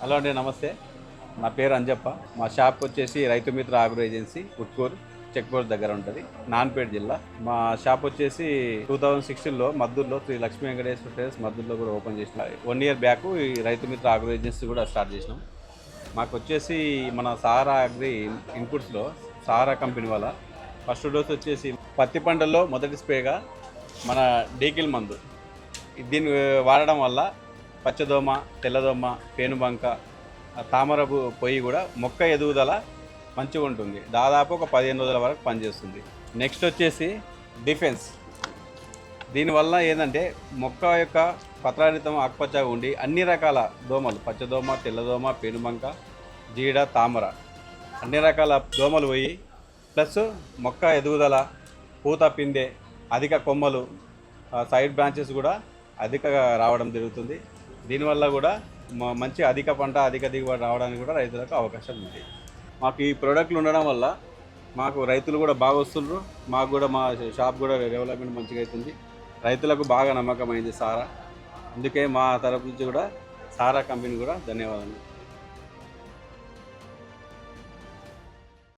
Hello అండి, నమస్తే. నా పేరు అంజప్ప. మా షాప్ వచ్చేసి Rythu Mitra agro agency, Utkoor check post దగ్గర ఉంటుంది, నాన్పేట్ జిల్లా. మా షాప్ వచ్చేసి 2016లో మద్దూరులో శ్రీ లక్ష్మీ వెంకటేశ్వర ట్రేడర్స్ మద్దూరులో కూడా ఓపెన్ చేసిన 1 year బ్యాక్ ఈ రైతు మిత్ర ఆగ్రో ఏజెన్సీ కూడా స్టార్ట్ చేసినాం. మాకు వచ్చేసి మన సారా అగ్రి ఇన్పుట్స్లో సారా కంపెనీ వాళ్ళ ఫస్ట్ డోస్ వచ్చేసి పత్తి పంటల్లో మొదటి స్ప్రేగా మన డీకిల్ మందు. దీన్ని వాడడం వల్ల పచ్చదోమ, తెల్లదోమ, పేనుబంక, తామరపు పొయ్యి కూడా మొక్క ఎదుగుదల మంచిగా ఉంటుంది. దాదాపు ఒక 15 రోజుల వరకు పనిచేస్తుంది. నెక్స్ట్ వచ్చేసి డిఫెన్స్. దీనివల్ల ఏంటంటే మొక్క యొక్క పత్రారితం ఆకుపచ్చగా ఉండి అన్ని రకాల దోమలు, పచ్చదోమ, తెల్లదోమ, పేనుబంక, జీడ, తామర, అన్ని రకాల దోమలు పోయి ప్లస్ మొక్క ఎదుగుదల, పూత పిందె, అధిక కొమ్మలు, సైడ్ బ్రాంచెస్ కూడా అధికంగా రావడం జరుగుతుంది. దీనివల్ల కూడా మంచి అధిక పంట, అధిక దిగుబడి రావడానికి కూడా రైతులకు అవకాశం ఉంది. మాకు ఈ ప్రోడక్ట్లు ఉండడం వల్ల మాకు రైతులు కూడా బాగా వస్తున్నారు. మాకు కూడా మా షాప్ కూడా డెవలప్మెంట్ మంచిగా అవుతుంది. రైతులకు బాగా నమ్మకమైంది సారా. అందుకే మా తరపు నుంచి కూడా సారా కంపెనీ కూడా ధన్యవాదాలు.